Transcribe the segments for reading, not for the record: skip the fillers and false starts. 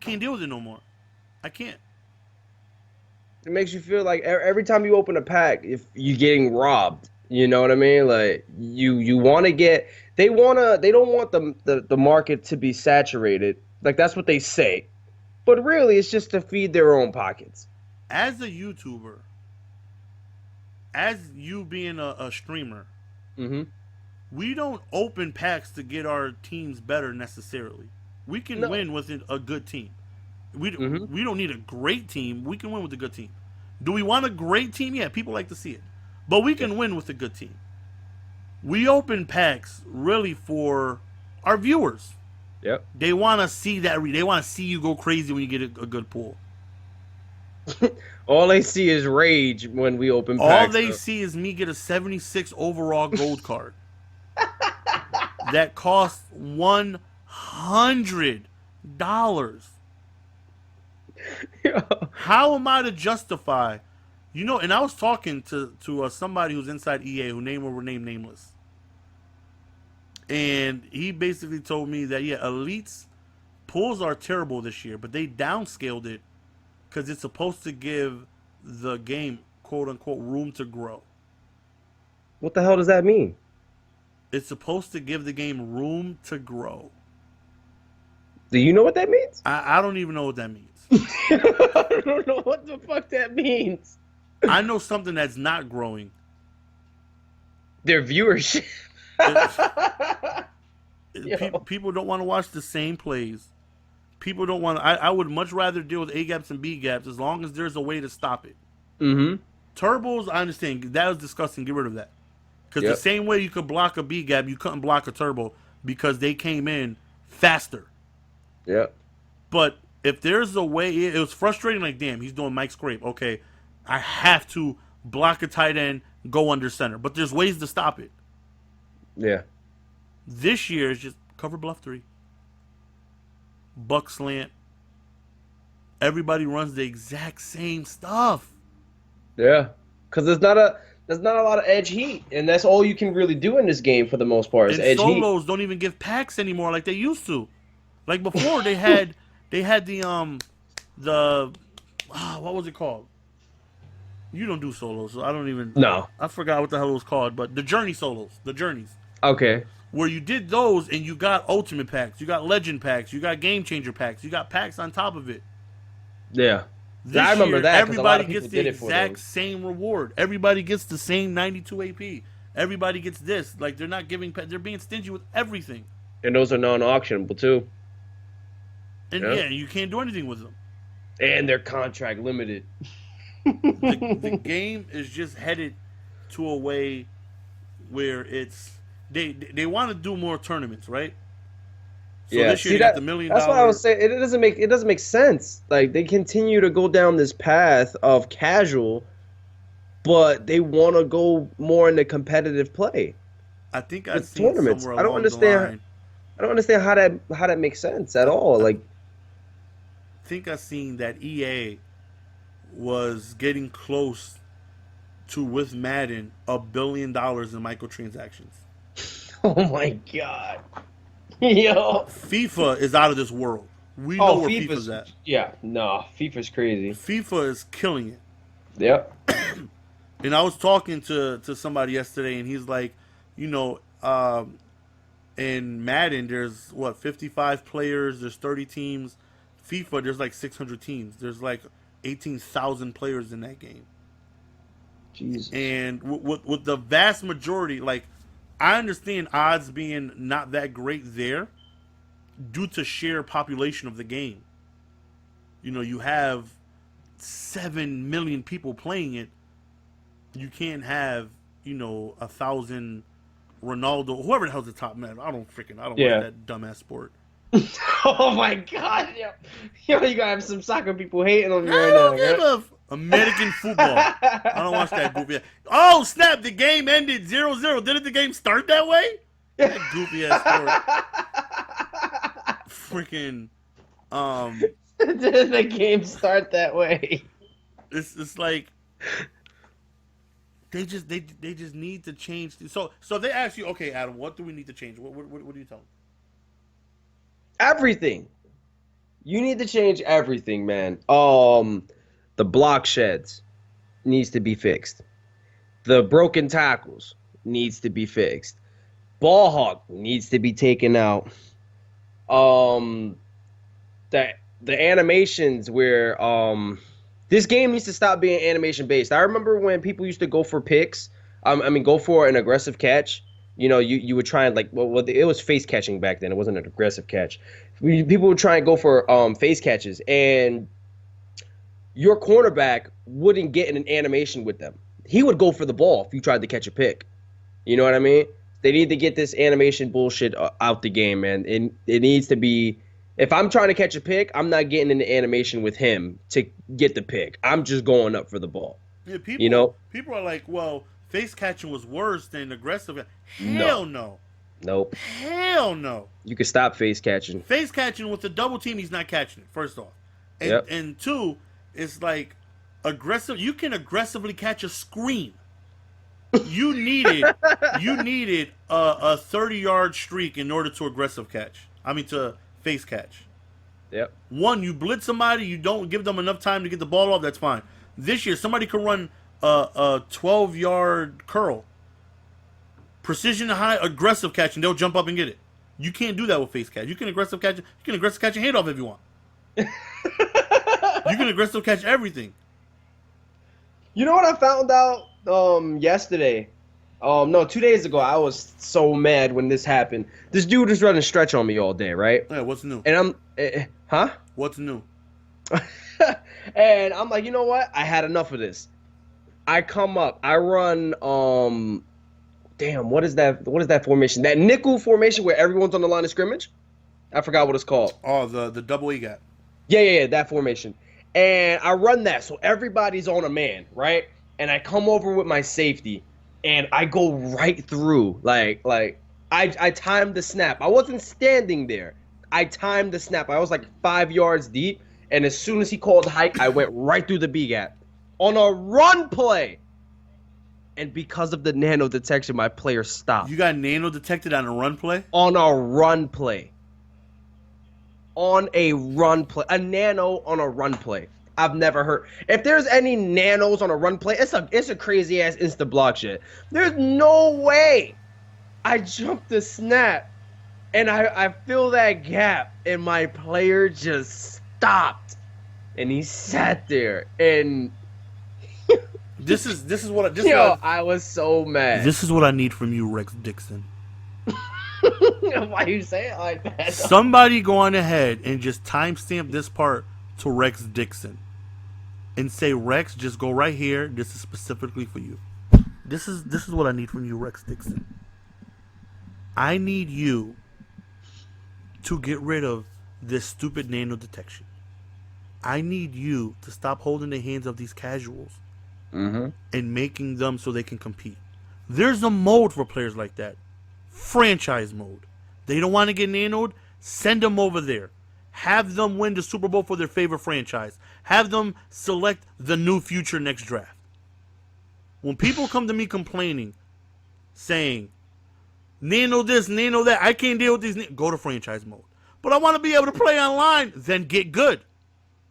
can't deal with it no more. I can't. It makes you feel like every time you open a pack, if you're getting robbed. You know what I mean? Like you want to get they don't want the market to be saturated. Like that's what they say. But really it's just to feed their own pockets. As a YouTuber, as you being a streamer, Hmm. we don't open packs to get our teams better necessarily. We can No. win with a good team. Hmm. We don't need a great team. We can win with a good team. Do we want a great team? Yeah, people like to see it, but we Yeah. can win with a good team. We open packs really for our viewers. Yep. They want to see that. They want to see you go crazy when you get a good pull. All they see is rage when we open All packs. they see is me get a 76 overall gold card that costs $100. Yeah. How am I to justify? And I was talking to somebody who's inside EA who name will remain nameless, and he basically told me that yeah, Elite's pulls are terrible this year, but they downscaled it because it's supposed to give the game quote unquote room to grow. What the hell does that mean? It's supposed to give the game room to grow. Do you know what that means? I don't even know what that means. I don't know what the fuck that means. I know something that's not growing. Their viewership. People don't want to watch the same plays. People don't want to. I would much rather deal with A gaps and B gaps as long as there's a way to stop it. Mm-hmm. Turbos, I understand. That was disgusting. Get rid of that. Because Yep. the same way you could block a B gap, you couldn't block a turbo because they came in faster. Yeah. But if there's a way, it was frustrating. Like, damn, he's doing Mike Scrape. Okay, I have to block a tight end, go under center. But there's ways to stop it. Yeah. This year is just cover bluff 3. Buck slant. Everybody runs the exact same stuff. Yeah. Because there's not a lot of edge heat, and that's all you can really do in this game for the most part is And edge heat. solos don't even give packs anymore like they used to. Like before, they had what was it called? You don't do solos, so I don't even. No. I forgot what the hell it was called, but the journey solos, the journeys, Okay. where you did those and you got ultimate packs, you got legend packs, you got game changer packs, you got packs on top of it. Yeah. This I remember year, that 'cause a lot everybody of people gets the did it for exact those. same reward. Everybody gets the same 92 AP. Everybody gets this. Like they're not giving. They're being stingy with everything. And those are non-auctionable too. And Yeah. yeah, you can't do anything with them. And they're contract limited. The game is just headed to a way where it's they want to do more tournaments, right? So Yeah, this year see you got that the $1 million. that's what I was saying. It doesn't make sense. Like they continue to go down this path of casual, but they want to go more into competitive play. I think I've With seen tournaments. somewhere I don't along the understand. line. I don't understand how that makes sense at all. Like, I think I've seen that EA was getting close to with Madden $1 billion in microtransactions. oh my god, yo. FIFA is out of this world. We know where FIFA's at. Yeah, no, FIFA's crazy. FIFA is killing it. Yep. And I was talking to somebody yesterday, and he's like, in Madden, there's 55 players, there's 30 teams. FIFA, there's like 600 teams. There's like 18,000 players in that game. Jesus. And with the vast majority, like, I understand odds being not that great there due to sheer population of the game. You have 7 million people playing it. You can't have, 1,000 Ronaldo, whoever the hell's the top man. I don't watch that dumbass sport. oh my god, yo, you gotta have some soccer people hating on you I right don't now. give a American football. I don't watch that goofy ass. Oh snap! The game ended 0-0. Didn't the game start that way? That goofy ass sport. Freaking. Did the game start that way? It's like they just need to change. So they ask you, okay, Adam, what do we need to change? What do you tell them? Everything. You need to change everything, man. The block sheds needs to be fixed. The broken tackles needs to be fixed. Ball hawk needs to be taken out. Um, the animations where this game needs to stop being animation based. I remember when people used to go for picks. I mean, go for an aggressive catch. You know, you would try and like it was face catching back then. It wasn't an aggressive catch. People would try and go for face catches, and your cornerback wouldn't get in an animation with them. He would go for the ball if you tried to catch a pick. You know what I mean? They need to get this animation bullshit out the game, man. It needs to be. If I'm trying to catch a pick, I'm not getting in the animation with him to get the pick. I'm just going up for the ball. Yeah, people, You know? people are like, well, face catching was worse than aggressive. No. Hell no. Nope. Hell no. You can stop face catching. Face catching with the double team, he's not catching it, first off. And, Yep. and two, it's like aggressive. You can aggressively catch a screen. You needed a 30-yard streak in order to aggressive catch. I mean, to face catch. Yep. One, you blitz somebody, you don't give them enough time to get the ball off, that's fine. This year, somebody could run a 12-yard curl. Precision high, aggressive catch, and they'll jump up and get it. You can't do that with face catch. You can aggressive catch a hand off if you want. You can aggressive catch everything. You know what I found out yesterday? No, 2 days ago. I was so mad when this happened. This dude was running stretch on me all day, right? Yeah, what's new? And I'm, What's new? and I'm like, you know what? I had enough of this. I come up. I run. Damn, what is that? What is that formation? That nickel formation where everyone's on the line of scrimmage? I forgot what it's called. Oh, the double E gap. Yeah, that formation. And I run that, so everybody's on a man, right? And I come over with my safety, and I go right through. Like I timed the snap. I wasn't standing there. I timed the snap. I was like 5 yards deep, and as soon as he called hike, I went right through the B gap on a run play. And because of the nano detection, my player stopped. You got nano detected on a run play? On a run play. On a run play. A nano on a run play. I've never heard. If there's any nanos on a run play, it's a crazy ass insta block shit. There's no way. I jumped the snap and I fill that gap and my player just stopped. And he sat there and This is what I was so mad. This is what I need from you, Rex Dixon. Why you say it like that? Somebody go on ahead and just timestamp this part to Rex Dixon. And say, Rex, just go right here. This is specifically for you. This is what I need from you, Rex Dixon. I need you to get rid of this stupid nano detection. I need you to stop holding the hands of these casuals and making them so they can compete. There's a mode for players like that. Franchise mode. They don't want to get nanoed? Send them over there. Have them win the Super Bowl for their favorite franchise. Have them select the new future next draft. When people come to me complaining, saying, nano this, nano that, I can't deal with these, go to franchise mode. But I want to be able to play online, then get good.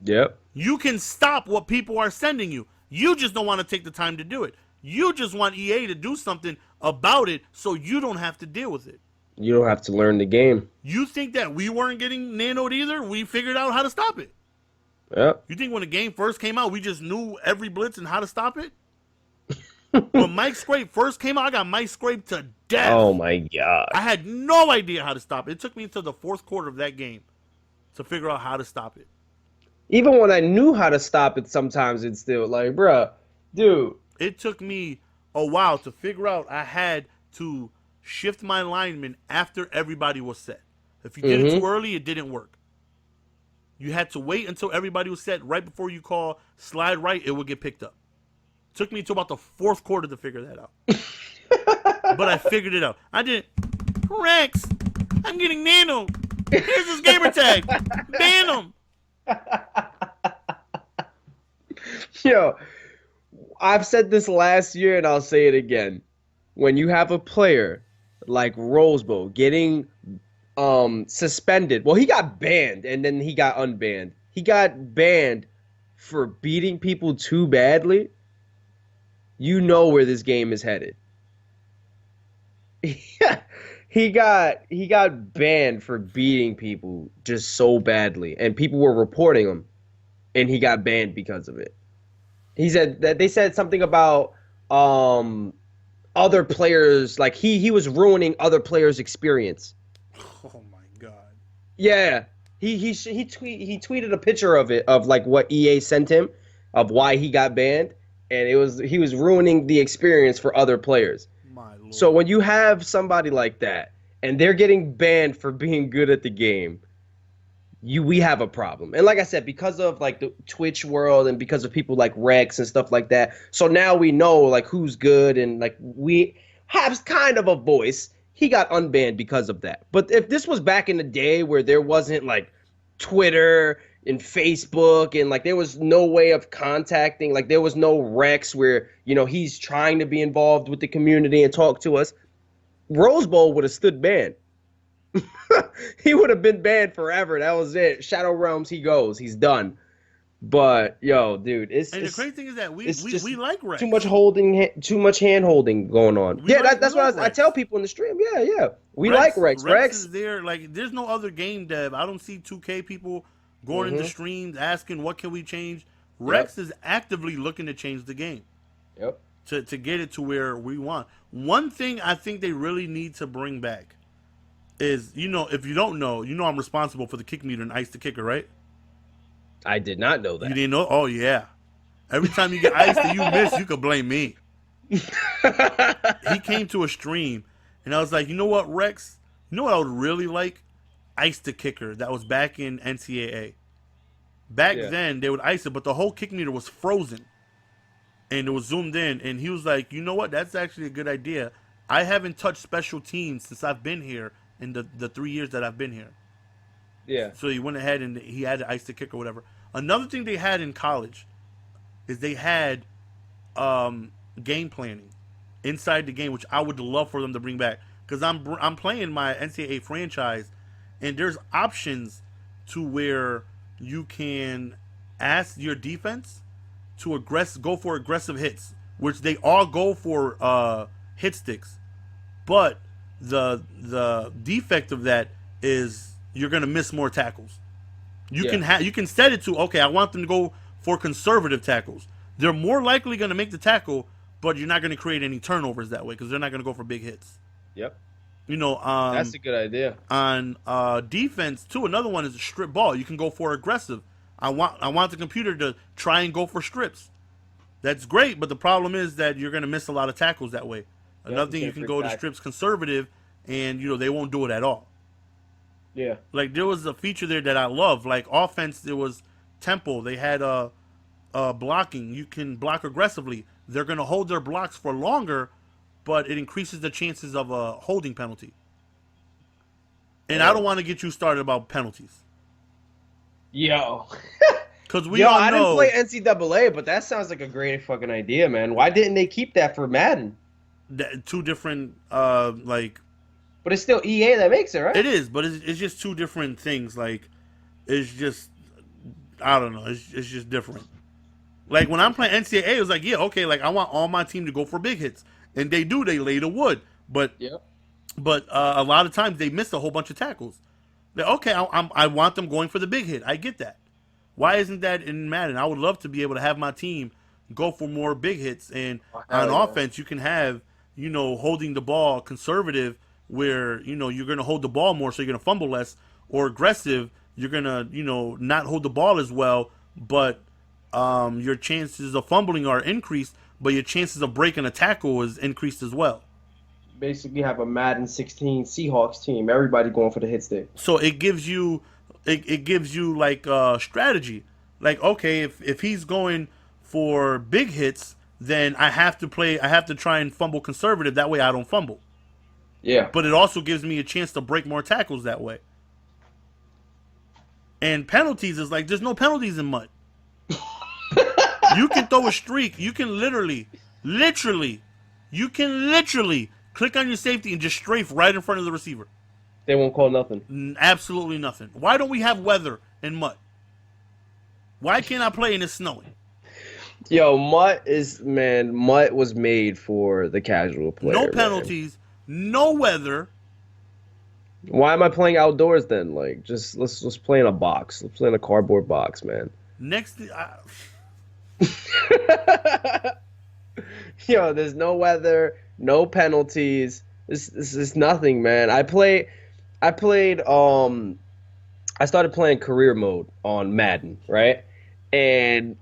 Yep. You can stop what people are sending you. You just don't want to take the time to do it. You just want EA to do something about it so you don't have to deal with it. You don't have to learn the game. You think that we weren't getting nanoed either? We figured out how to stop it. Yep. You think when the game first came out, we just knew every blitz and how to stop it? When Mike Scrape first came out, I got Mike Scrape to death. Oh my god. I had no idea how to stop it. It took me until the fourth quarter of that game to figure out how to stop it. Even when I knew how to stop it, sometimes it's still like, bruh, dude. It took me a while to figure out I had to shift my lineman after everybody was set. If you did it too early, it didn't work. You had to wait until everybody was set right before you call slide right, it would get picked up. Took me to about the fourth quarter to figure that out. But I figured it out. I didn't. Rex, I'm getting nano. Here's his gamer tag. Ban him. Yo, I've said this last year and I'll say it again. When you have a player like Rosebo getting suspended. Well, he got banned and then he got unbanned. He got banned for beating people too badly. You know where this game is headed. He got banned for beating people just so badly, and people were reporting him, and he got banned because of it. He said that they said something about other players, like he was ruining other players' experience. Oh my god. Yeah, he tweeted a picture of it, of like what EA sent him, of why he got banned, and he was ruining the experience for other players. My lord. So when you have somebody like that and they're getting banned for being good at the game, we have a problem. And like I said, because of like the Twitch world and because of people like Rex and stuff like that, so now we know like who's good and like we have kind of a voice. He got unbanned because of that. But if this was back in the day where there wasn't like Twitter and Facebook and like there was no way of contacting, like there was no Rex where, you know, he's trying to be involved with the community and talk to us, Rose Bowl would have stood banned. He would have been banned forever. That was it. Shadow Realms, he goes. He's done. But yo, dude, the crazy thing is that we like Rex. Too much hand holding going on. That's what I tell people in the stream. Yeah. We like Rex. Rex is there. Like, there's no other game dev. I don't see 2K people going into streams asking what can we change. Rex is actively looking to change the game. Yep. To get it to where we want. One thing I think they really need to bring back is, you know, if you don't know, you know I'm responsible for the kick meter and Ice the Kicker, right? I did not know that. You didn't know? Oh, yeah. Every time you get iced and you miss, you could blame me. He came to a stream, and I was like, you know what, Rex? You know what I would really like? Ice the Kicker. That was back in NCAA. Back then, they would ice it, but the whole kick meter was frozen. And it was zoomed in, and he was like, you know what? That's actually a good idea. I haven't touched special teams since I've been here in the 3 years that I've been here. Yeah. So he went ahead and he had to ice the kick or whatever. Another thing they had in college is they had game planning inside the game, which I would love for them to bring back. Because I'm playing my NCAA franchise, and there's options to where you can ask your defense to go for aggressive hits, which they all go for hit sticks. But the defect of that is you're gonna miss more tackles. You can set it to, okay, I want them to go for conservative tackles. They're more likely gonna make the tackle, but you're not gonna create any turnovers that way because they're not gonna go for big hits. Yep. You know, that's a good idea. On defense too, another one is a strip ball. You can go for aggressive. I want the computer to try and go for strips. That's great, but the problem is that you're gonna miss a lot of tackles that way. Another thing, you can go to strips conservative, and you know they won't do it at all. Yeah. Like, there was a feature there that I love. Like, offense, there was tempo. They had blocking. You can block aggressively. They're going to hold their blocks for longer, but it increases the chances of a holding penalty. And I don't want to get you started about penalties. Yo. Because we all know. I didn't play NCAA, but that sounds like a great fucking idea, man. Why didn't they keep that for Madden? Two different, But it's still EA that makes it, right? It is, but it's just two different things. Like, it's just, I don't know. It's just different. Like, when I'm playing NCAA, it was like, yeah, okay, like, I want all my team to go for big hits. And they do. They lay the wood. But a lot of times they miss a whole bunch of tackles. Like, okay, I want them going for the big hit. I get that. Why isn't that in Madden? I would love to be able to have my team go for more big hits. And on offense, you can have, you know, holding the ball conservative, where, you know, you're going to hold the ball more, so you're going to fumble less, or aggressive, you're going to, you know, not hold the ball as well, but your chances of fumbling are increased, but your chances of breaking a tackle is increased as well. Basically have a Madden 16 Seahawks team, everybody going for the hit stick. So it gives you like strategy. Like, okay, if he's going for big hits, then I have to try and fumble conservative, that way I don't fumble. Yeah. But it also gives me a chance to break more tackles that way. And penalties is like, there's no penalties in MUT. You can throw a streak. You can literally click on your safety and just strafe right in front of the receiver. They won't call nothing. Absolutely nothing. Why don't we have weather in MUT? Why can't I play and it's snowing? Yo, MUT was made for the casual player. No man. penalties, no weather. Why am I playing outdoors then? Like, just let's play in a box. Let's play in a cardboard box, man. Yo, there's no weather, no penalties. This is nothing, man. I started playing career mode on Madden, right? And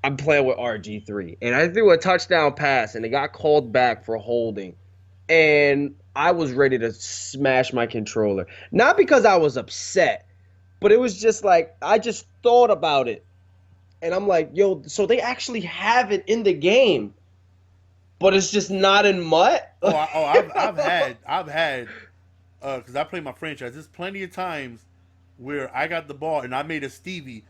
I'm playing with RG3. And I threw a touchdown pass and it got called back for holding. And I was ready to smash my controller. Not because I was upset, but it was just like, I just thought about it. And I'm like, yo, so they actually have it in the game, but it's just not in MUT? I've had, because I play my franchise, there's plenty of times where I got the ball and I made a Stevie,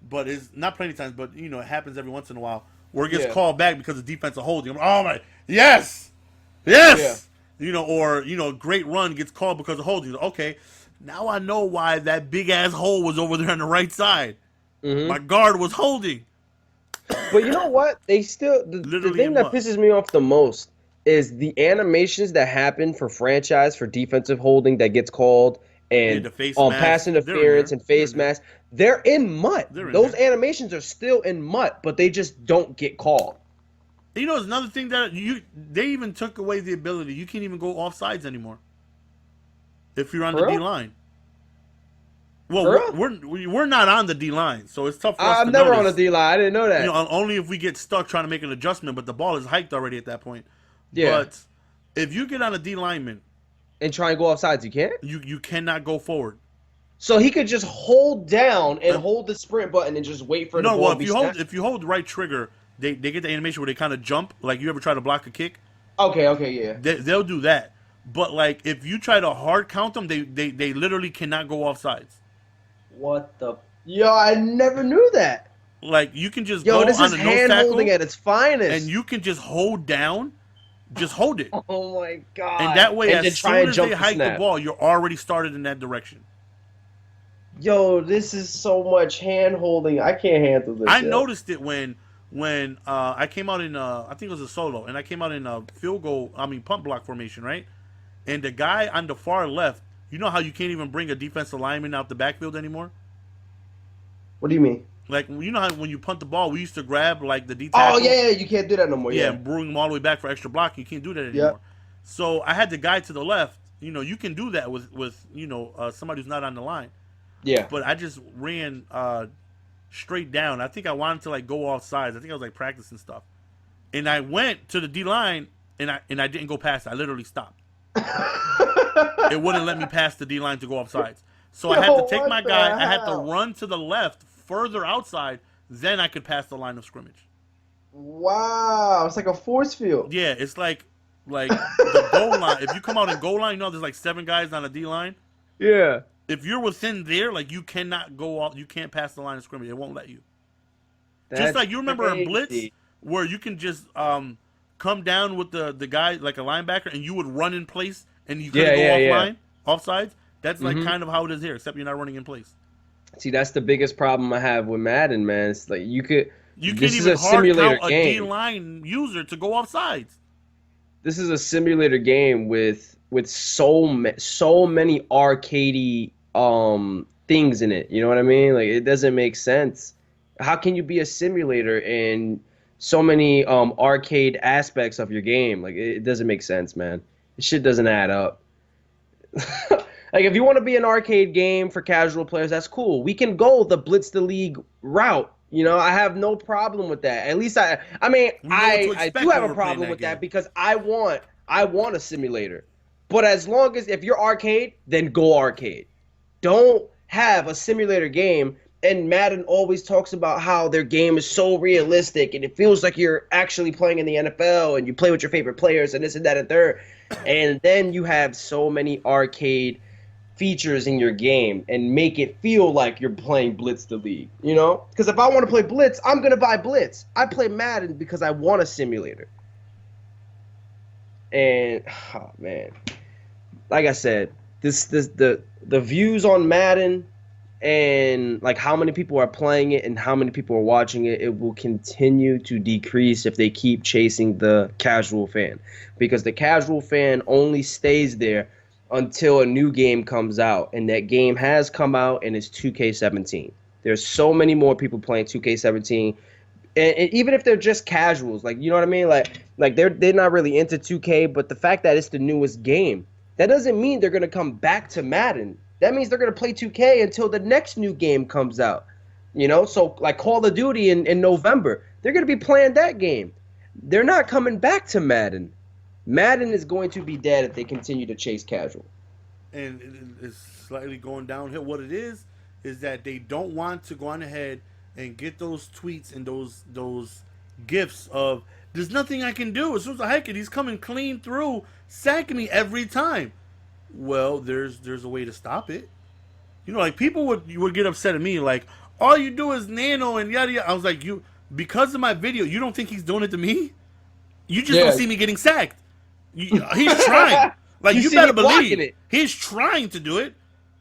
but it's not plenty of times, but, you know, it happens every once in a while, where it gets called back because of defensive holding. I'm like, oh my, yes! Yeah. You know, or, you know, great run gets called because of holding. Okay, now I know why that big-ass hole was over there on the right side. Mm-hmm. My guard was holding. But you know what? They still the thing that pisses me off the most is the animations that happen for franchise for defensive holding that gets called and pass interference and face mask. They're in MUT. Those animations are still in MUT, but they just don't get called. You know, there's another thing that they even took away the ability. You can't even go offsides anymore if you're on the D line. Well, we're not on the D line, so it's tough for us to notice. I'm never on the D line. I didn't know that. You know, only if we get stuck trying to make an adjustment, but the ball is hiked already at that point. Yeah. But if you get on a D lineman and try and go offsides, you can't? You cannot go forward. So he could just hold down and hold the sprint button and just wait for the ball to be snapped? If you hold the right trigger, they get the animation where they kind of jump, like you ever try to block a kick. Okay, yeah. They'll do that. But like if you try to hard count them, they literally cannot go offsides. What the? Yo, I never knew that. Like you can just go this on is a hand holding at its finest, and you can just hold down, just hold it. Oh my god! And that way, as soon as they hike the ball, you're already started in that direction. Yo, this is so much hand holding. I can't handle this. I noticed it when I came out in I think it was a solo, and I came out in a punt block formation, right? And the guy on the far left, you know how you can't even bring a defensive lineman out the backfield anymore? What do you mean? Like, you know how when you punt the ball, we used to grab like the D tackle? Oh yeah, you can't do that no more. Yeah, and bring them all the way back for extra block. You can't do that anymore. Yep. So I had the guy to the left. You know, you can do that with you know somebody who's not on the line. Yeah. But I just ran straight down. I think I wanted to like go off sides. I think I was like practicing stuff, and I went to the D line and I didn't go past it. I literally stopped. It wouldn't let me pass the D line to go off sides. So I had to take my guy. I had to run to the left, further outside. Then I could pass the line of scrimmage. Wow, it's like a force field. Yeah, it's like the goal line. If you come out in goal line, you know there's like 7 guys on a D line. Yeah. If you're within there, like you cannot go off. You can't pass the line of scrimmage. It won't let you. That's just like you remember in Blitz, where you can just come down with the guy like a linebacker, and you would run in place, and you couldn't go offline, offsides. That's like kind of how it is here, except you're not running in place. See, that's the biggest problem I have with Madden, man. It's like you can't even hard count a D-line user to go offsides. This is a simulator game with so many arcadey things in it. You know what I mean? Like, it doesn't make sense. How can you be a simulator in so many arcade aspects of your game? Like, it doesn't make sense, man. This shit doesn't add up. Like, if you want to be an arcade game for casual players, that's cool. We can go the Blitz the League route. You know, I have no problem with that. At least I do have a problem with that because I want a simulator. But as long as if you're arcade, then go arcade. Don't have a simulator game. And Madden always talks about how their game is so realistic and it feels like you're actually playing in the NFL and you play with your favorite players and this and that and third. And then you have so many arcade features in your game and make it feel like you're playing Blitz the League, you know? Because if I want to play Blitz, I'm going to buy Blitz. I play Madden because I want a simulator. And, oh, man. Like I said, the views on Madden and like how many people are playing it and how many people are watching it, it will continue to decrease if they keep chasing the casual fan, because the casual fan only stays there until a new game comes out, and that game has come out, and it's 2K17. There's so many more people playing 2K17, and even if they're just casuals, like, you know what I mean, like they're not really into 2K, but the fact that it's the newest game, that doesn't mean they're gonna come back to Madden. That means they're gonna play 2K until the next new game comes out. You know, so like Call of Duty in November, they're gonna be playing that game. They're not coming back to Madden. Madden is going to be dead if they continue to chase casual. And it's slightly going downhill. What it is that they don't want to go on ahead and get those tweets and those gifs of there's nothing I can do. As soon as I hike it, he's coming clean through, sacking me every time. Well, there's a way to stop it. You know, like people would get upset at me, like, all you do is nano and yada yada. I was like, because of my video, you don't think he's doing it to me? You just don't see me getting sacked. He's trying. Like, you better believe he's trying to do it.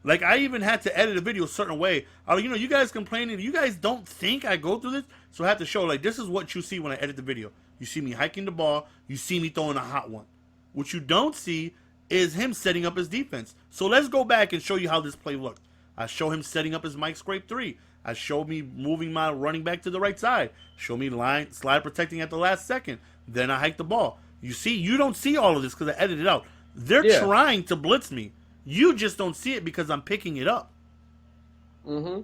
Like, I even had to edit a video a certain way. You guys complaining, you guys don't think I go through this? So I have to show, like, this is what you see when I edit the video. You see me hiking the ball. You see me throwing a hot one. What you don't see is him setting up his defense. So let's go back and show you how this play looked. I show him setting up his Mike Scrape 3. I show me moving my running back to the right side. Show me slide protecting at the last second. Then I hike the ball. You don't see all of this because I edited it out. They're trying to blitz me. You just don't see it because I'm picking it up. Mm-hmm.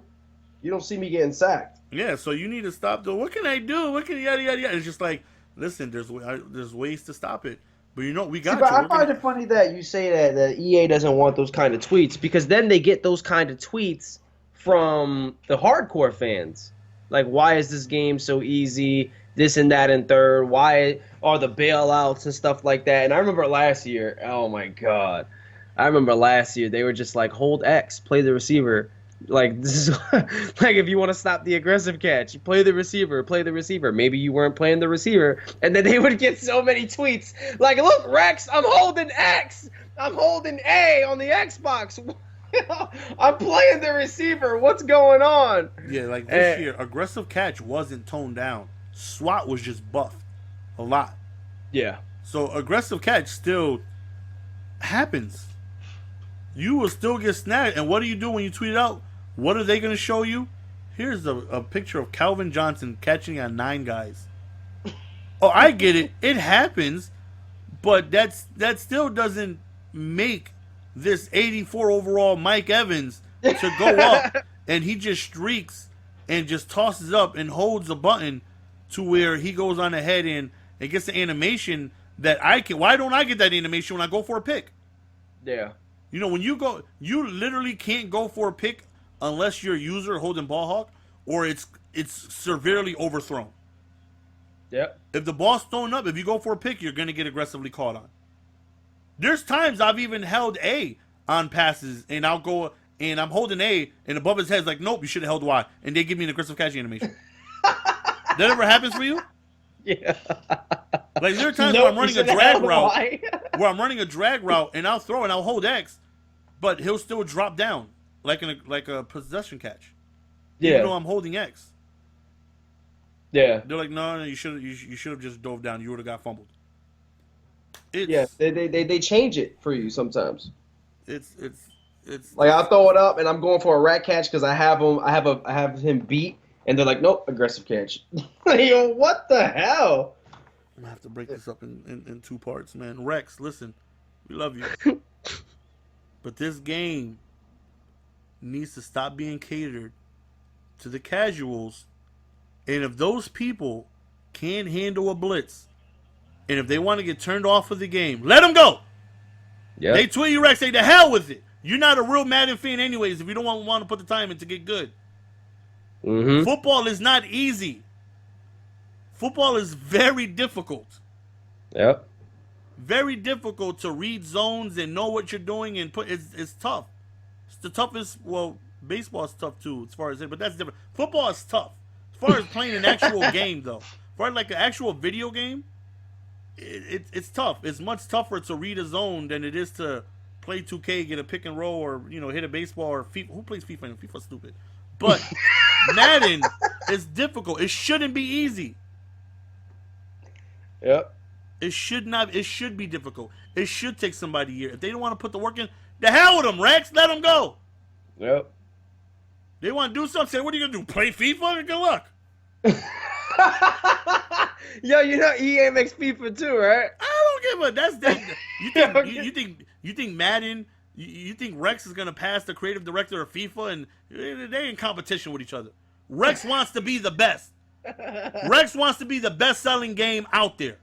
You don't see me getting sacked. Yeah, so you need to stop doing, what can I do? What can yada yada yada? It's just like, listen, there's ways to stop it. But we got you. But I find it funny that you say that EA doesn't want those kind of tweets, because then they get those kind of tweets from the hardcore fans. Like, why is this game so easy? This and that and third. Why are the bailouts and stuff like that? And I remember last year, oh my God. I remember last year they were just like, hold X, play the receiver. Like, this is like, if you want to stop the aggressive catch, you play the receiver, Maybe you weren't playing the receiver. And then they would get so many tweets like, look, Rex, I'm holding X. I'm holding A on the Xbox. I'm playing the receiver. What's going on? Yeah, like this year, aggressive catch wasn't toned down. SWAT was just buffed a lot. Yeah. So aggressive catch still happens. You will still get snagged. And what do you do when you tweet it out? What are they going to show you? Here's a picture of Calvin Johnson catching on 9 guys. Oh, I get it. It happens. But that still doesn't make this 84 overall Mike Evans to go up. And he just streaks and just tosses up and holds a button to where he goes on ahead and gets the animation that I can. Why don't I get that animation when I go for a pick? Yeah. You know, when you go, you literally can't go for a pick unless you're a user holding ball hawk or it's severely overthrown. Yep. If the ball's thrown up, if you go for a pick, you're going to get aggressively caught on. There's times I've even held A on passes, and I'll go, and I'm holding A, and above his head's like, nope, you should have held Y, and they give me an aggressive catching animation. That ever happens for you? Yeah. Like, there are times where I'm running a drag route, and I'll throw and I'll hold X, but he'll still drop down like a possession catch. Yeah. Even though I'm holding X. Yeah. They're like, no, you should have just dove down. You would have got fumbled. Yeah, they change it for you sometimes. It's like, I'll throw it up and I'm going for a rat catch because I have him beat, and they're like, nope, aggressive catch. Yo, what the hell? I'm gonna have to break this up in 2 parts, man. Rex, listen, we love you, but this game needs to stop being catered to the casuals, and if those people can't handle a blitz, and if they want to get turned off of the game, let them go. Yeah. They tweet you, Rex, say, the hell with it. You're not a real Madden fan anyways if you don't want to put the time in to get good. Mm-hmm. Football is not easy. Football is very difficult. Yep. Very difficult to read zones and know what you're doing and put. It's tough. It's the toughest. Well, baseball is tough too, as far as it, but that's different. Football is tough. As far as playing an actual game, though, as far as like an actual video game, it's tough. It's much tougher to read a zone than it is to play 2K, get a pick and roll, or hit a baseball or FIFA. Who plays FIFA? FIFA's stupid. But Madden is difficult. It shouldn't be easy. Yep. It should not. It should be difficult. It should take somebody a year. If they don't want to put the work in, the hell with them, Rex. Let them go. Yep. They want to do something. Say, what are you gonna do? Play FIFA? Good luck. Yo, EA makes FIFA too, right? I don't give a. That's that. You think Madden? You think Rex is gonna pass the creative director of FIFA, and they in competition with each other? Rex wants to be the best. Rex wants to be the best-selling game out there.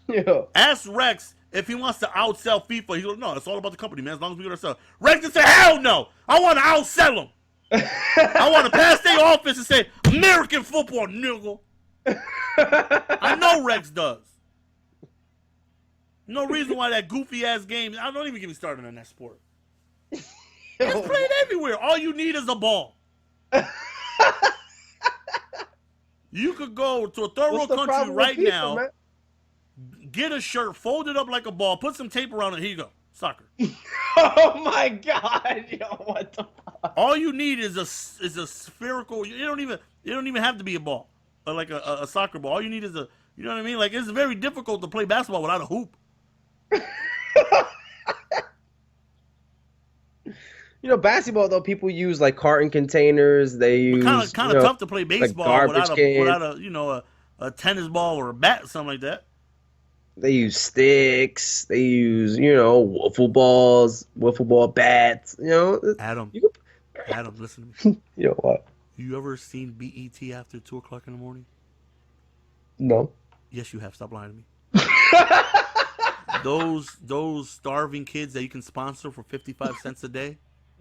Yo. Ask Rex if he wants to outsell FIFA. He's like, no, it's all about the company, man. As long as we get ourselves. Rex can say, hell no. I want to outsell them. I want to pass their office and say, American football, nigga. I know Rex does. No reason why that goofy-ass game. I don't even get me started on that sport. It's played everywhere. All you need is a ball. You could go to a third world country right now, man? Get a shirt, fold it up like a ball, put some tape around it. Here you go, soccer. Oh my God, yo, what the fuck? All you need is a spherical. You don't even have to be a ball, like a soccer ball. All you need is a. You know what I mean? Like, it's very difficult to play basketball without a hoop. Basketball though, people use like carton containers. They use kind of tough to play baseball like without a tennis ball or a bat, something like that. They use sticks. They use wiffle balls, wiffle ball bats. Adam, listen to me. You know what? You ever seen BET after 2:00 in the morning? No. Yes, you have. Stop lying to me. Those starving kids that you can sponsor for 55 cents a day.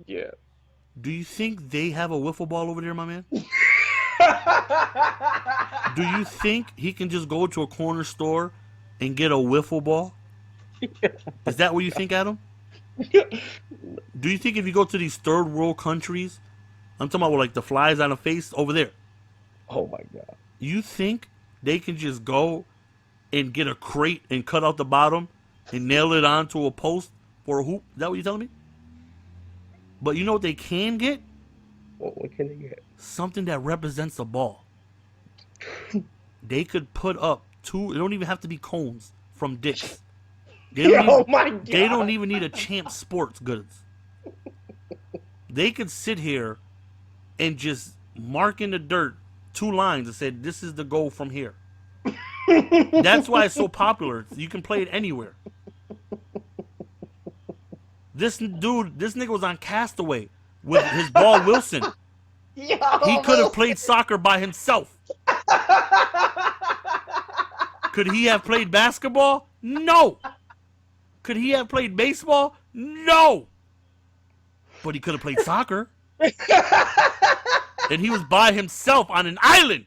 Yeah. Do you think they have a wiffle ball over there, my man? Do you think he can just go to a corner store and get a wiffle ball? Is that what you think, Adam? Do you think if you go to these third world countries, I'm talking about with like the flies on the face over there. Oh my God. You think they can just go and get a crate and cut out the bottom and nail it onto a post for a hoop? Is that what you're telling me? But you know what they can get? What can they get? Something that represents a ball. They could put up two. It don't even have to be cones from Dick's. My God. They don't even need a Champ Sports goods. They could sit here and just mark in the dirt 2 lines and say, this is the goal from here. That's why it's so popular. You can play it anywhere. This nigga was on Castaway with his ball Wilson. He could have played soccer by himself. Could he have played basketball? No. Could he have played baseball? No. But he could have played soccer. And he was by himself on an island.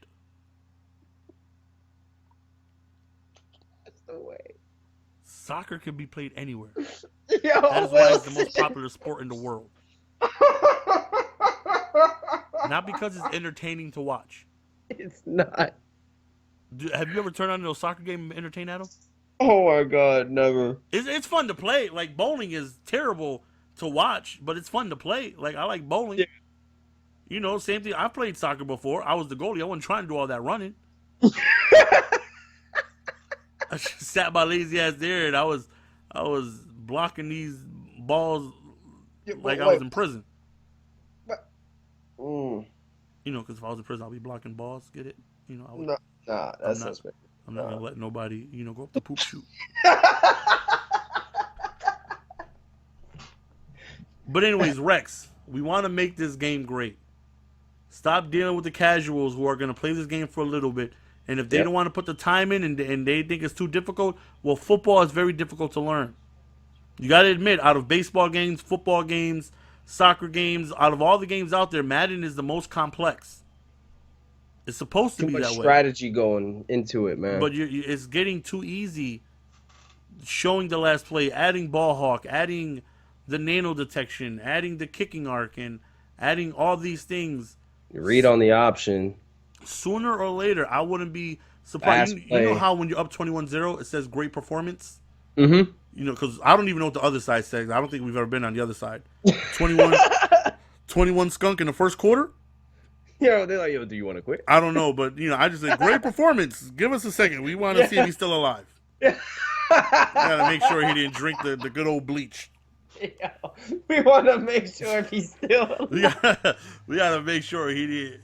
That's the way. Soccer can be played anywhere. Yo, that is why it's the most popular sport in the world. Not because it's entertaining to watch. It's not. Have you ever turned on a soccer game and entertained Adam? Oh my God, never. It's fun to play. Like, bowling is terrible to watch, but it's fun to play. Like, I like bowling. Yeah. Same thing. I played soccer before. I was the goalie. I wasn't trying to do all that running. I just sat my lazy ass there, and I was blocking these balls like I was in prison. Because if I was in prison, I'll be blocking balls. Get it? That's not. I'm not gonna let nobody, go up the poop chute. But anyways, Rex, we want to make this game great. Stop dealing with the casuals who are gonna play this game for a little bit, and if they don't want to put the time in and they think it's too difficult, well, football is very difficult to learn. You got to admit, out of baseball games, football games, soccer games, out of all the games out there, Madden is the most complex. It's supposed to be that way. Too much strategy going into it, man. But it's getting too easy. Showing the last play, adding ball hawk, adding the nano detection, adding the kicking arc, and adding all these things. You read on the option. Sooner or later, I wouldn't be surprised. You know how when you're up 21-0, it says great performance? Mm-hmm. You know, because I don't even know what the other side says. I don't think we've ever been on the other side. 21, 21 skunk in the first quarter. Yo, they're like, yo, do you want to quit? I don't know, but you know, I just say great performance. Give us a second. We want to see if he's still alive. Yeah. Gotta make sure he didn't drink the good old bleach. Yo, we want to make sure if he's still. We gotta make sure he did.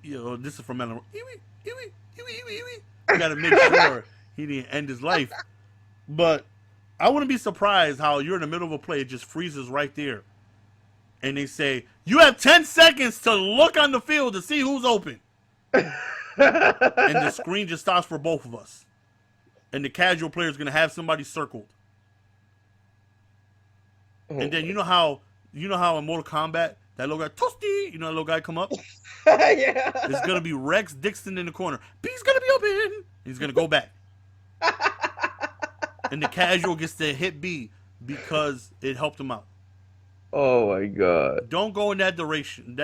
You know, this is from Madden. We gotta make sure he didn't end his life. But I wouldn't be surprised how you're in the middle of a play, it just freezes right there, and they say you have 10 seconds to look on the field to see who's open, and the screen just stops for both of us, and the casual player is gonna have somebody circled. And then you know how in Mortal Kombat that little guy Toasty, you know that little guy come up. Yeah. It's gonna be Rex Dixon in the corner. B's gonna be open. He's gonna go back, and the casual gets to hit B because it helped him out. Oh my god. Don't go in that direction.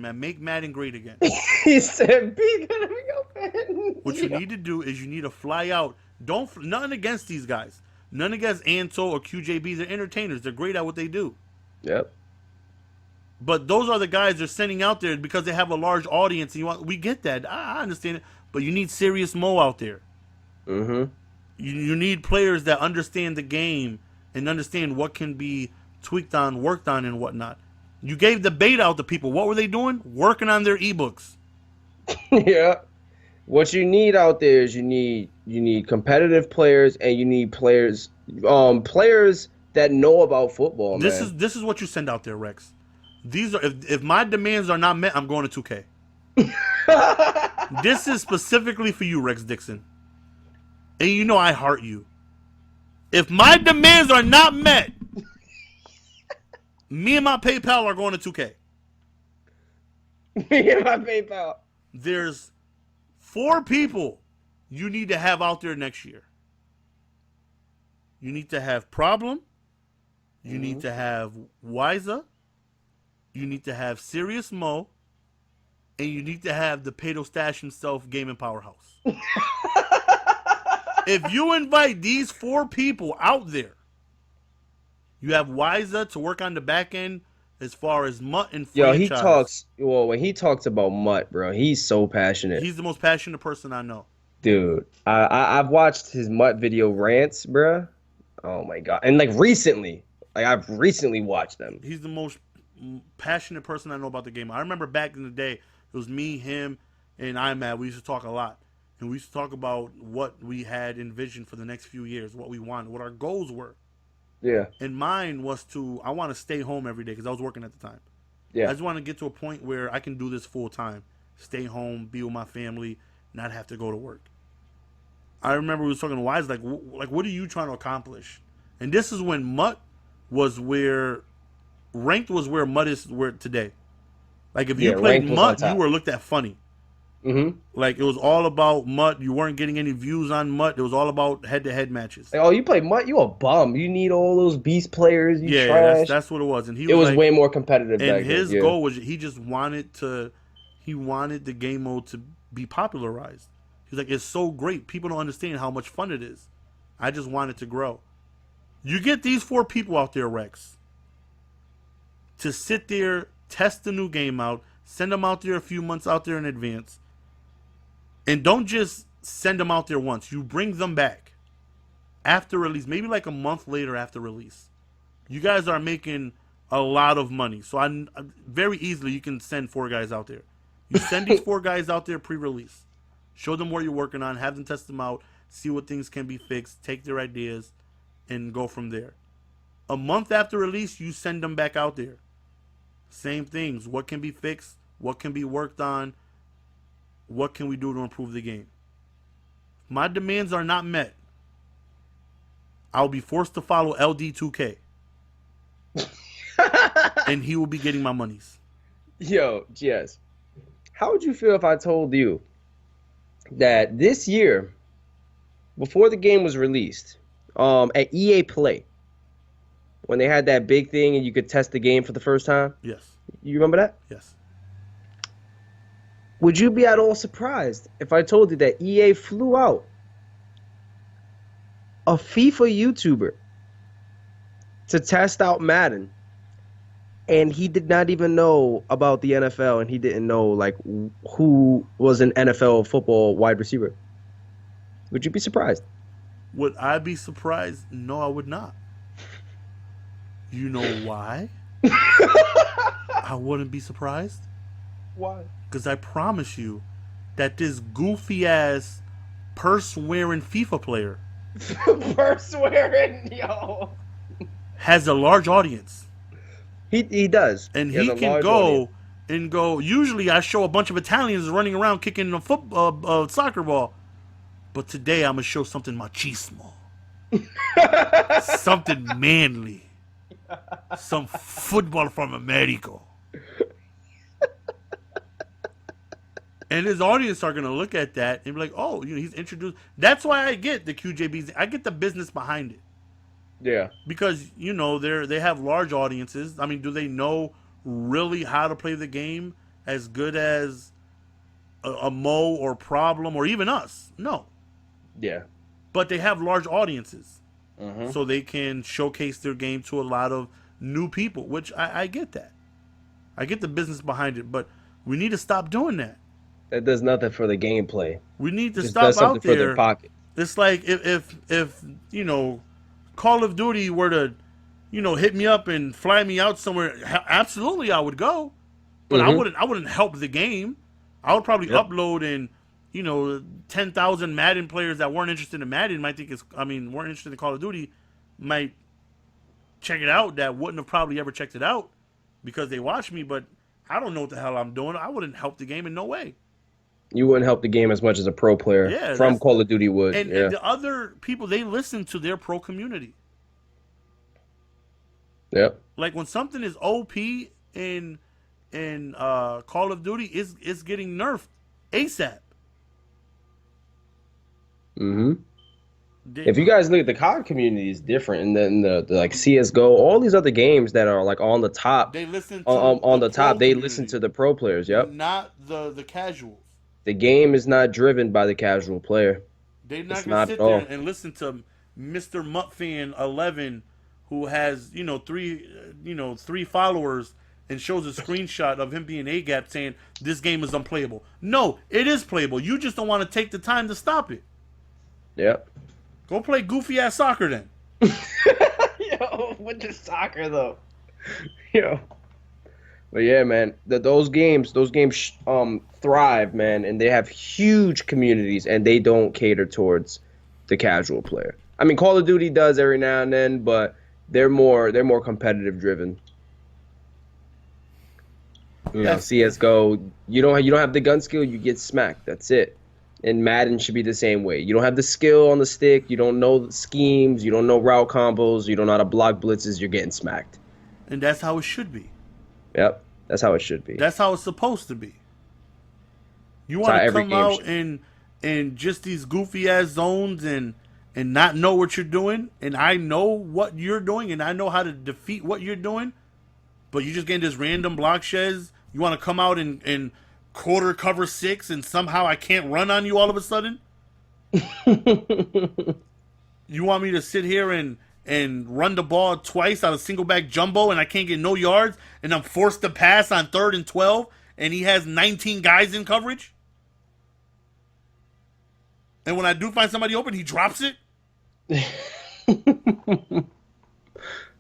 Man. Make Madden great again. He said B's gonna be open. What you need to do is you need to fly out. Nothing against these guys. None against Anto or QJB. They're entertainers. They're great at what they do. Yep. But those are the guys they're sending out there because they have a large audience. And we get that. I understand it. But you need Serious Mo out there. Mm-hmm. You need players that understand the game and understand what can be tweaked on, worked on, and whatnot. You gave the beta out to people. What were they doing? Working on their ebooks. Yeah. What you need out there is you need competitive players, and you need players that know about football, man. This is what you send out there, Rex. These are if my demands are not met, I'm going to 2K. This is specifically for you, Rex Dixon. And you know I heart you. If my demands are not met, me and my PayPal are going to 2K. Me and my PayPal. There's 4 people you need to have out there next year. You need to have Problem. You need to have Wiza. You need to have Serious Mo. And you need to have the Pato Stash himself, GamingPowerHouse. If you invite these 4 people out there, you have Wiza to work on the back end as far as MUT and franchise. When he talks about MUT, bro, he's so passionate. He's the most passionate person I know. Dude, I've watched his MUT video rants, bro. Oh my god. And I've recently watched them. He's the most passionate person I know about the game. I remember back in the day, it was me, him, and IMAD. We used to talk a lot. And we used to talk about what we had envisioned for the next few years, what we wanted, what our goals were. Yeah. And mine was I want to stay home every day because I was working at the time. Yeah. I just want to get to a point where I can do this full time. Stay home, be with my family, not have to go to work. I remember we was talking to Wise, like, what are you trying to accomplish? And this is when MUT was where, Ranked was where MUT is where today. Like, if you played MUT, you were looked at funny. Mm-hmm. Like, it was all about MUT. You weren't getting any views on MUT. It was all about head-to-head matches. Like, oh, you play MUT? You a bum. You need all those beast players. You trash. That's what it was. And it was like, way more competitive. And his goal was he just wanted the game mode to be popularized. He's like, it's so great. People don't understand how much fun it is. I just want it to grow. You get these 4 people out there, Rex, to sit there, test the new game out, send them out there a few months out there in advance. And don't just send them out there once. You bring them back after release, maybe like a month later after release. You guys are making a lot of money. So I very easily you can send 4 guys out there. You send these 4 guys out there pre-release. Show them what you're working on. Have them test them out. See what things can be fixed. Take their ideas and go from there. A month after release, you send them back out there. Same things. What can be fixed? What can be worked on? What can we do to improve the game? If my demands are not met, I'll be forced to follow LD2K. And he will be getting my monies. Yo, Jess, how would you feel if I told you that this year, before the game was released, at EA Play, when they had that big thing and you could test the game for the first time? Yes. You remember that? Yes. Would you be at all surprised if I told you that EA flew out a FIFA YouTuber to test out Madden, and he did not even know about the NFL, and he didn't know like who was an NFL football wide receiver. Would you be surprised? Would I be surprised? No, I would not. You know why? I wouldn't be surprised. Why? Because I promise you that this goofy ass purse wearing FIFA player Purse wearing, yo. has a large audience. He does. And he can go and go. Usually I show a bunch of Italians running around kicking a soccer ball. But today I'm going to show something machismo. Something manly. Some football from America. And his audience are going to look at that and be like, oh, he's introduced. That's why I get the QJBs. I get the business behind it. Yeah. Because, they have large audiences. I mean, do they know really how to play the game as good as a Mo or Problem or even us? No. Yeah. But they have large audiences. Mm-hmm. So they can showcase their game to a lot of new people, which I get that. I get the business behind it, but we need to stop doing that. That does nothing for the gameplay. We need to Just stop does something out there. for their pocket. It's like if Call of Duty were to, hit me up and fly me out somewhere, absolutely I would go. But Mm-hmm. I wouldn't help the game. I would probably upload and 10,000 Madden players that weren't interested in Madden weren't interested in Call of Duty might check it out that wouldn't have probably ever checked it out because they watch me, but I don't know what the hell I'm doing. I wouldn't help the game in no way. You wouldn't help the game as much as a pro player from Call of Duty would. And the other people, they listen to their pro community. Yep. Like when something is OP in Call of Duty, is getting nerfed ASAP. Mm-hmm. If you guys look at the COD community, is different, and then the like CS:GO, all these other games that are like on the top, they listen to on the top. They community, listen to the pro players. Yep. Not the casuals. The game is not driven by the casual player. They're not gonna sit there and listen to Mr. MUTFan11, who has three followers and shows a screenshot of him being A-gap saying this game is unplayable. No, it is playable. You just don't want to take the time to stop it. Yep. Go play goofy ass soccer then. Yo, with the soccer though. Yo. But yeah, man, those games thrive, man, and they have huge communities, and they don't cater towards the casual player. I mean, Call of Duty does every now and then, but they're more competitive driven. CS:GO, you don't have the gun skill, you get smacked. That's it. And Madden should be the same way. You don't have the skill on the stick, you don't know the schemes, you don't know route combos, you don't know how to block blitzes, you're getting smacked. And that's how it should be. Yep, that's how it should be. That's how it's supposed to be. You want to come out in just these goofy ass zones and not know what you're doing, and I know what you're doing, and I know how to defeat what you're doing, but you just getting this random block sheds. You want to come out and quarter cover 6, and somehow I can't run on you all of a sudden? You want me to sit here and run the ball twice on a single back jumbo and I can't get no yards, and I'm forced to pass on 3rd and 12 and he has 19 guys in coverage? And when I do find somebody open, he drops it?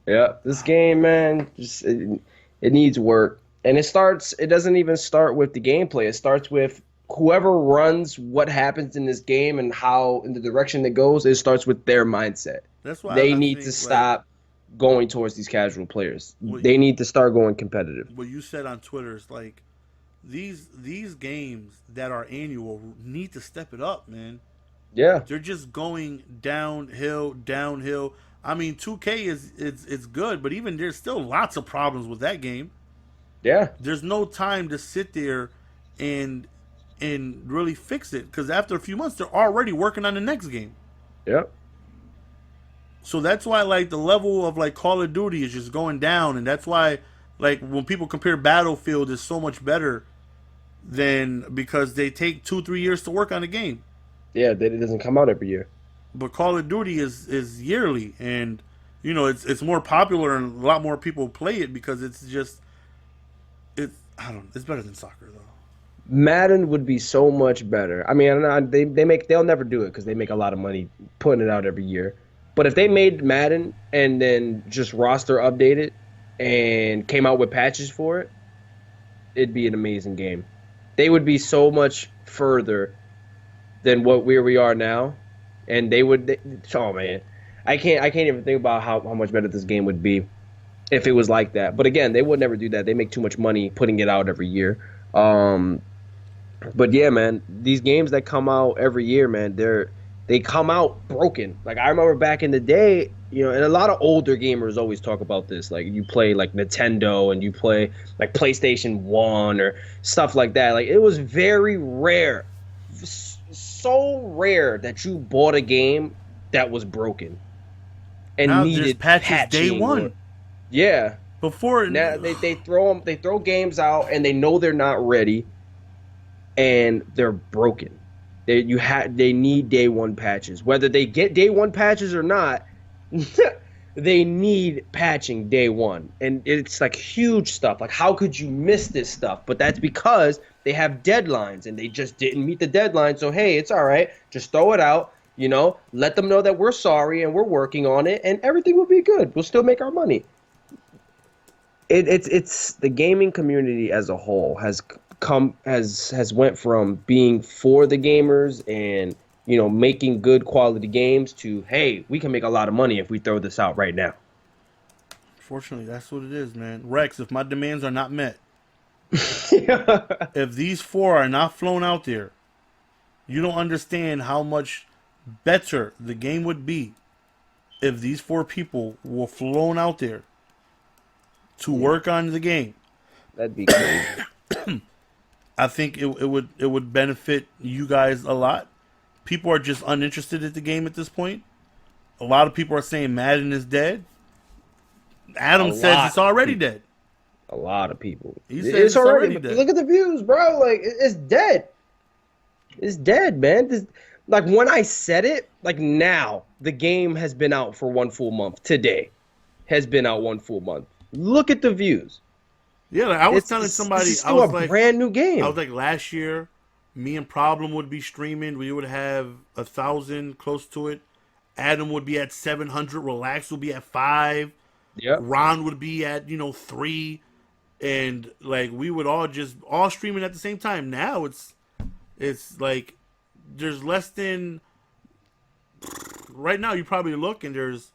Yeah, this game, man, just it needs work. And it doesn't even start with the gameplay. It starts with whoever runs what happens in this game and how in the direction it goes. It starts with their mindset. That's why they need to stop going towards these casual players. They need to start going competitive. What you said on Twitter is like these games that are annual need to step it up, man. Yeah, they're just going downhill. I mean, 2K is good, but even there's still lots of problems with that game. Yeah, there's no time to sit there and really fix it, because after a few months they're already working on the next game. Yep. So that's why like the level of like Call of Duty is just going down, and that's why like when people compare Battlefield is so much better than, because they take 2-3 years to work on a game. Yeah, it doesn't come out every year. but Call of Duty is yearly, and you know it's more popular and a lot more people play it because it's just I don't know, it's better than soccer though. Madden would be so much better. I mean, they'll never do it because they make a lot of money putting it out every year. But if they made Madden and then just roster updated and came out with patches for it, it'd be an amazing game. They would be so much further than where we are now, and oh man, I can't even think about how much better this game would be if it was like that. But again, they would never do that. They make too much money putting it out every year. But yeah, man, these games that come out every year, man, they come out broken. Like I remember back in the day, you know, and a lot of older gamers always talk about this. Like you play like Nintendo and you play like PlayStation 1 or stuff like that. Like it was very rare, so rare that you bought a game that was broken and now needed patches day one. Yeah. Before now they throw games out and they know they're not ready and they're broken. They need day one patches. Whether they get day one patches or not, they need patching day one. And it's like huge stuff. Like how could you miss this stuff? But that's because they have deadlines and they just didn't meet the deadline. So hey, it's all right. Just throw it out, you know, let them know that we're sorry and we're working on it and everything will be good. We'll still make our money. It's the gaming community as a whole has went from being for the gamers and, you know, making good quality games to, hey, we can make a lot of money if we throw this out right now. Fortunately, that's what it is, man. Rex, if my demands are not met, if these 4 are not flown out there, you don't understand how much better the game would be if these 4 people were flown out there to work on the game. That'd be crazy. I think it would benefit you guys a lot. People are just uninterested at the game at this point. A lot of people are saying Madden is dead. Adam says it's already dead. A lot of people. He says it's already dead. Look at the views, bro. Like it's dead. It's dead, man. Like when I said it, like now the game has been out for 1 full month. Today has been out 1 full month. Look at the views. Yeah, like I was telling somebody, this is still a brand new game. I was like, last year, me and Problem would be streaming. We would have 1,000 close to it. Adam would be at 700. Relax would be at 5. Yep. Ron would be at 3, and like we would all streaming at the same time. Now it's like there's less than right now. You probably look and there's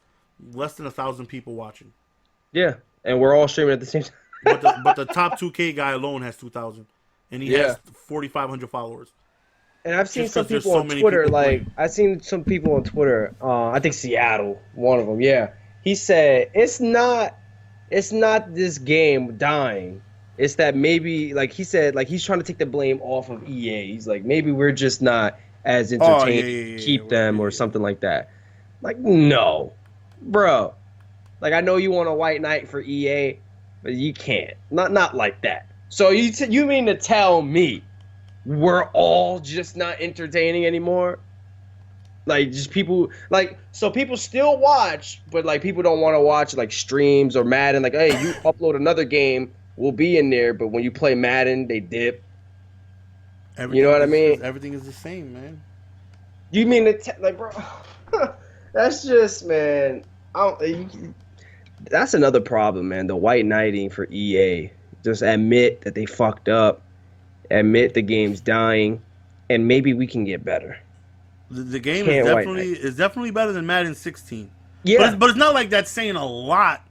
less than 1,000 people watching. Yeah, and we're all streaming at the same time. but the top 2K guy alone has 2,000, and he has 4,500 followers. And I've seen some people on Twitter, I've seen some people on Twitter. I think Seattle, one of them. Yeah, he said it's not this game dying. It's that maybe, like he said, like he's trying to take the blame off of EA. He's like, maybe we're just not as entertaining to keep them or something like that. Like, no, bro. Like, I know you want a white knight for EA, but you can't. Not like that. So you mean to tell me we're all just not entertaining anymore? Like, just people, like, so people still watch, but, like, people don't want to watch, like, streams or Madden. Like, hey, you upload another game, we'll be in there, but when you play Madden, they dip. You know what I mean? Everything is the same, man. You mean to like, bro, that's just, man, that's another problem, man. The white knighting for EA. Just admit that they fucked up. Admit the game's dying, and maybe we can get better. The game is definitely better than Madden 16. Yeah, but it's not like that's saying a lot,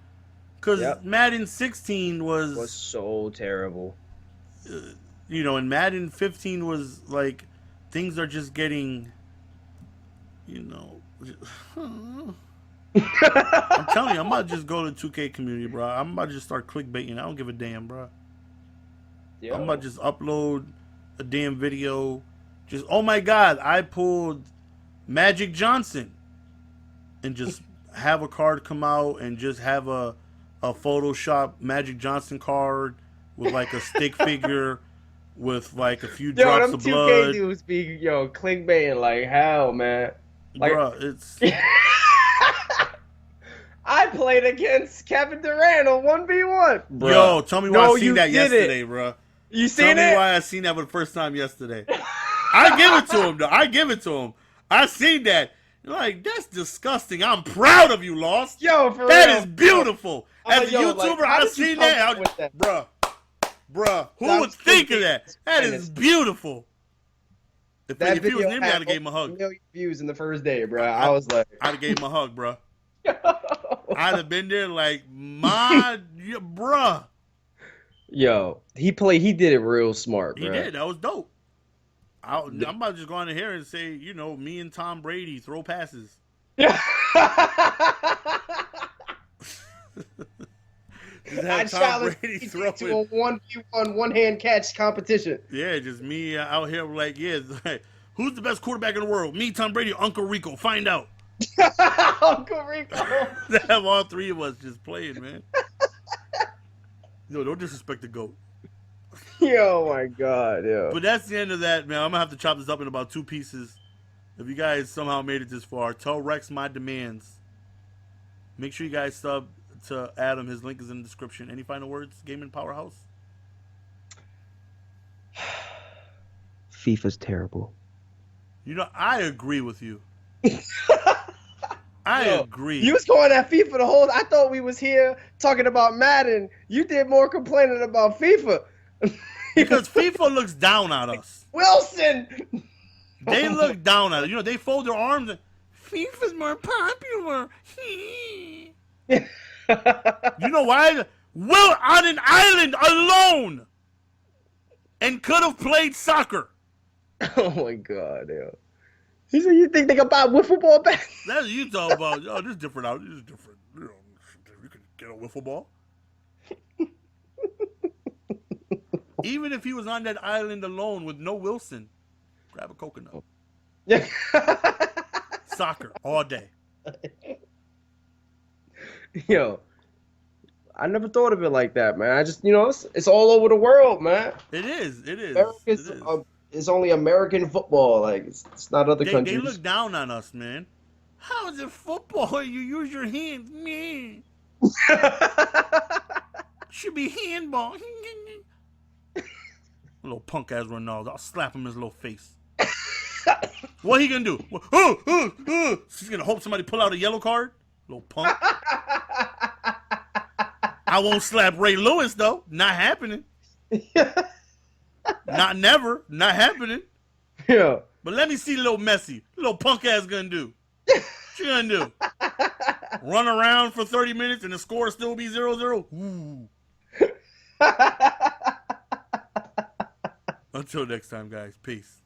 because Madden 16 was so terrible. And Madden 15 was like things are just getting, I'm telling you, I'm about to just go to the 2K community, bro. I'm about to just start clickbaiting. I don't give a damn, bro. Yo. I'm about to just upload a damn video. Just, oh my God, I pulled Magic Johnson. And just have a card come out and just have a Photoshop Magic Johnson card with like a stick figure with like a few drops of blood. Yo, them 2K dudes be, clickbaiting like hell, man. Like, Bruh, it's... I played against Kevin Durant on 1v1. Yo, tell me why I seen that yesterday, bruh. You seen it? Tell me why I seen that for the first time yesterday. I give it to him, though. I give it to him. I seen that. Like, that's disgusting. I'm proud of you, Lost. Yo, for that real. Is beautiful. As a YouTuber, like, I seen that. Bruh, who would think of that? That is beautiful. If he was near me, I'd have gave him a hug. Million views in the first day, bro. I was like, I'd have gave him a hug, bro. I'd have been there like, bruh. Yo, he did it real smart, bro. He did. That was dope. I'm about to just go on in here and say, you know, me and Tom Brady throw passes. Yeah. I challenge you to a 1v1 one-hand catch competition. Yeah, just me out here like, yeah, like, who's the best quarterback in the world? Me, Tom Brady, or Uncle Rico? Find out. Uncle Rico. Have all three of us just playing, man. Yo, don't disrespect the GOAT. Yo, my God, yo. But that's the end of that, man. I'm gonna have to chop this up in about 2 pieces. If you guys somehow made it this far, tell Rex my demands. Make sure you guys sub to Adam. His link is in the description. Any final words, GamingPowerHouse? FIFA's terrible. You know, I agree with you. I agree. You was going at FIFA the whole. I thought we was here talking about Madden. You did more complaining about FIFA. Because FIFA looks down at us. Wilson. They look down at us. You know, they fold their arms and FIFA's more popular. You know why? Will on an island alone and could have played soccer. Oh my God, yo. He said, "You think they can buy wiffle ball bats?" That's what you talking about. Oh, this is different out. This is different. You know, you could get a wiffle ball. Even if he was on that island alone with no Wilson, grab a coconut. Yeah. Soccer all day. Yo, I never thought of it like that, man. I just, you know, it's all over the world, man. It is. It is. It's only American football. Like, it's not other countries. They look down on us, man. How is it football? You use your hands, man. Should be handball. Little punk ass Ronaldo. I'll slap him in his little face. What he gonna do? He's gonna hope somebody pull out a yellow card? Little punk. I won't slap Ray Lewis though. Not happening. Not never. Not happening. Yeah. But let me see little Messi. Little punk ass gonna do. What you gonna do? Run around for 30 minutes and the score still be 0-0? Ooh. Until next time, guys. Peace.